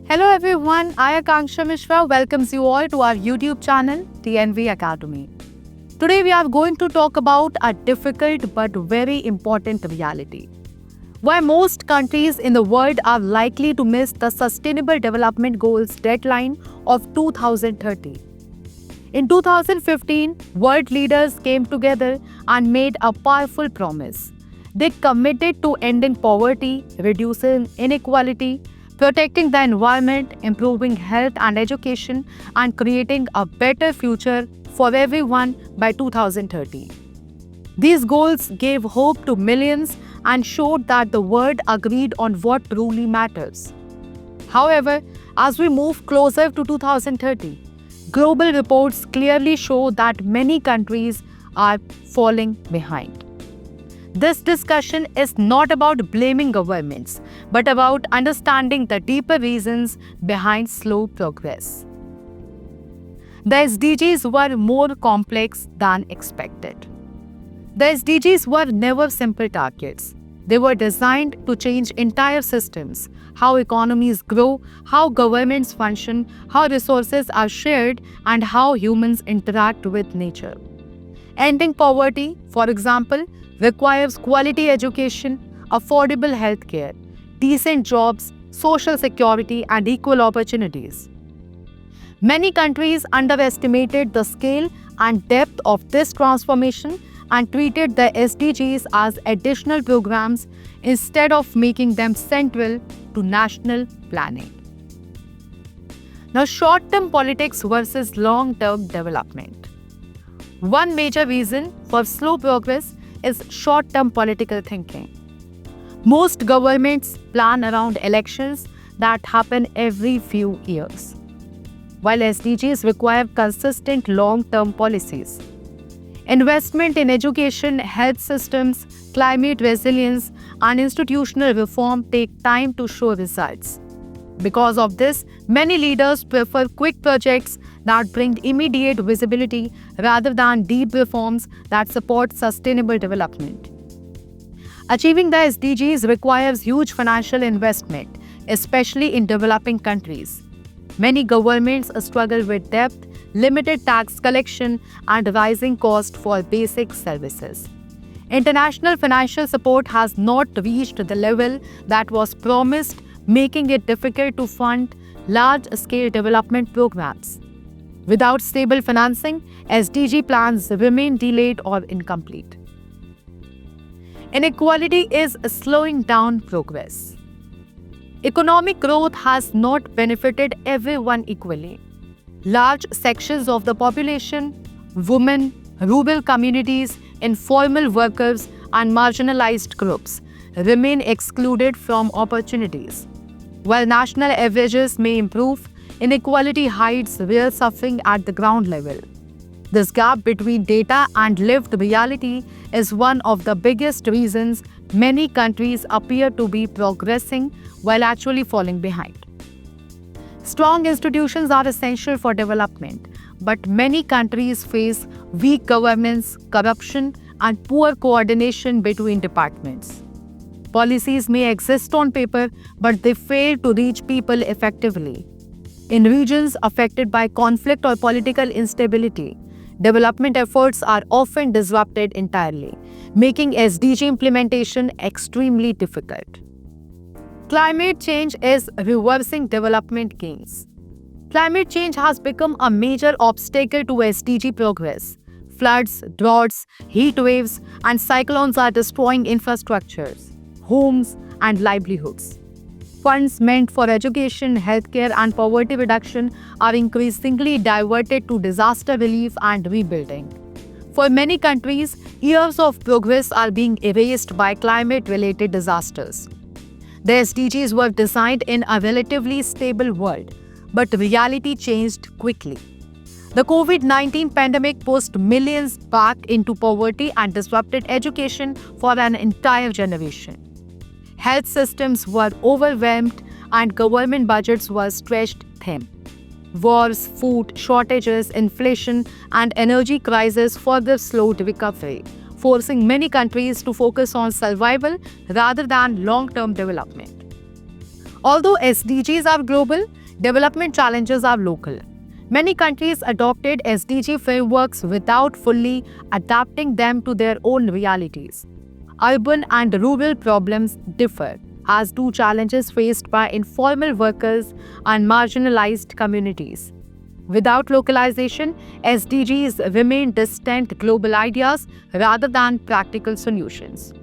Hello everyone, I Akanksha Mishra welcomes you all to our YouTube channel TNV Academy. Today we are going to talk about a difficult but very important reality. Why most countries in the world are likely to miss the Sustainable Development Goals deadline of 2030. In 2015, world leaders came together and made a powerful promise. They committed to ending poverty, reducing inequality, protecting the environment, improving health and education, and creating a better future for everyone by 2030. These goals gave hope to millions and showed that the world agreed on what truly matters. However, as we move closer to 2030, global reports clearly show that many countries are falling behind. This discussion is not about blaming governments, but about understanding the deeper reasons behind slow progress. The SDGs were more complex than expected. The SDGs were never simple targets. They were designed to change entire systems, how economies grow, how governments function, how resources are shared, and how humans interact with nature. Ending poverty, for example, requires quality education, affordable healthcare, decent jobs, social security, and equal opportunities. Many countries underestimated the scale and depth of this transformation and treated the SDGs as additional programs instead of making them central to national planning. Now, short-term politics versus long-term development. One major reason for slow progress is short-term political thinking. Most governments plan around elections that happen every few years, while SDGs require consistent long-term policies. Investment in education, health systems, climate resilience, and institutional reform take time to show results. Because of this, many leaders prefer quick projects that bring immediate visibility rather than deep reforms that support sustainable development. Achieving the SDGs requires huge financial investment, especially in developing countries. Many governments struggle with debt, limited tax collection, and rising costs for basic services. International financial support has not reached the level that was promised, making it difficult to fund large-scale development programs. Without stable financing, SDG plans remain delayed or incomplete. Inequality is slowing down progress. Economic growth has not benefited everyone equally. Large sections of the population, women, rural communities, informal workers, and marginalized groups remain excluded from opportunities. While national averages may improve, inequality hides real suffering at the ground level. This gap between data and lived reality is one of the biggest reasons many countries appear to be progressing while actually falling behind. Strong institutions are essential for development, but many countries face weak governance, corruption, and poor coordination between departments. Policies may exist on paper, but they fail to reach people effectively. In regions affected by conflict or political instability, development efforts are often disrupted entirely, making SDG implementation extremely difficult. Climate change is reversing development gains. Climate change has become a major obstacle to SDG progress. Floods, droughts, heat waves, and cyclones are destroying infrastructures, homes, and livelihoods. Funds meant for education, healthcare, and poverty reduction are increasingly diverted to disaster relief and rebuilding. For many countries, years of progress are being erased by climate-related disasters. The SDGs were designed in a relatively stable world, but reality changed quickly. The COVID-19 pandemic pushed millions back into poverty and disrupted education for an entire generation. Health systems were overwhelmed and government budgets were stretched thin. Wars, food shortages, inflation, and energy crises further slowed recovery, forcing many countries to focus on survival rather than long-term development. Although SDGs are global, Development challenges are local. Many countries adopted SDG frameworks without fully adapting them to their own realities. Urban and rural problems differ, as do challenges faced by informal workers and marginalized communities. Without localization, SDGs remain distant global ideas rather than practical solutions.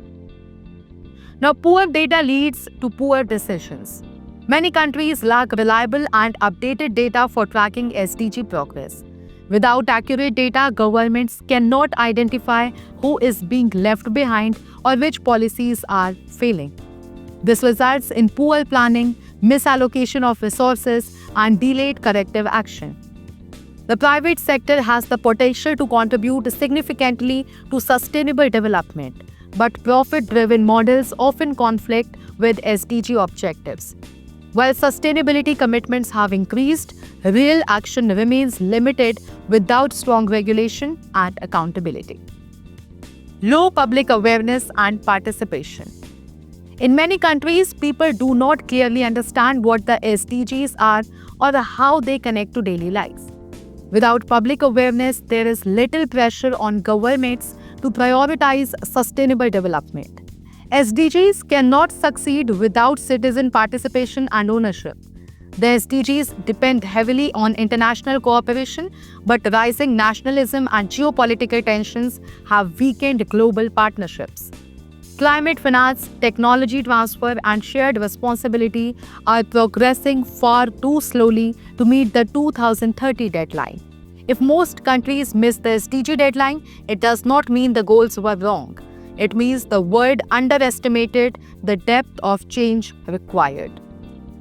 Now, poor data leads to poor decisions. Many countries lack reliable and updated data for tracking SDG progress. Without accurate data, governments cannot identify who is being left behind or which policies are failing. This results in poor planning, misallocation of resources, and delayed corrective action. The private sector has the potential to contribute significantly to sustainable development, but profit-driven models often conflict with SDG objectives. While sustainability commitments have increased, real action remains limited without strong regulation and accountability. Low public awareness and participation. In many countries, people do not clearly understand what the SDGs are or how they connect to daily life. Without public awareness, there is little pressure on governments to prioritize sustainable development. SDGs cannot succeed without citizen participation and ownership. The SDGs depend heavily on international cooperation, but rising nationalism and geopolitical tensions have weakened global partnerships. Climate finance, technology transfer, and shared responsibility are progressing far too slowly to meet the 2030 deadline. If most countries miss the SDG deadline, it does not mean the goals were wrong. It means the world underestimated the depth of change required.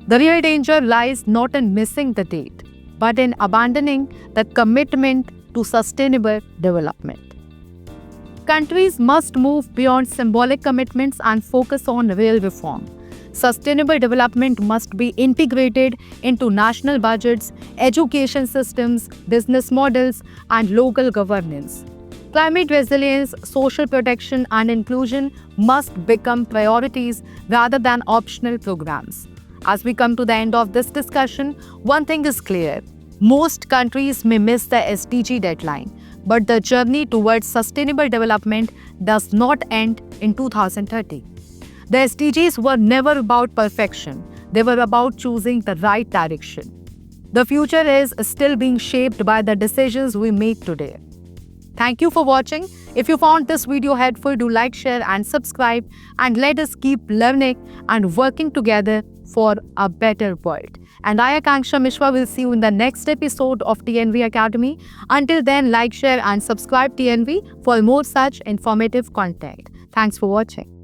The real danger lies not in missing the date, but in abandoning the commitment to sustainable development. Countries must move beyond symbolic commitments and focus on real reform. Sustainable development must be integrated into national budgets, education systems, business models, and local governance. Climate resilience, social protection, and inclusion must become priorities rather than optional programs. As we come to the end of this discussion, one thing is clear. Most countries may miss the SDG deadline, but the journey towards sustainable development does not end in 2030. The SDGs were never about perfection. They were about choosing the right direction. The future is still being shaped by the decisions we make today. Thank you for watching. If you found this video helpful, do like, share, and subscribe. And let us keep learning and working together for a better world. And I, Akanksha Mishra, will see you in the next episode of TNV Academy. Until then, like, share, and subscribe TNV for more such informative content. Thanks for watching.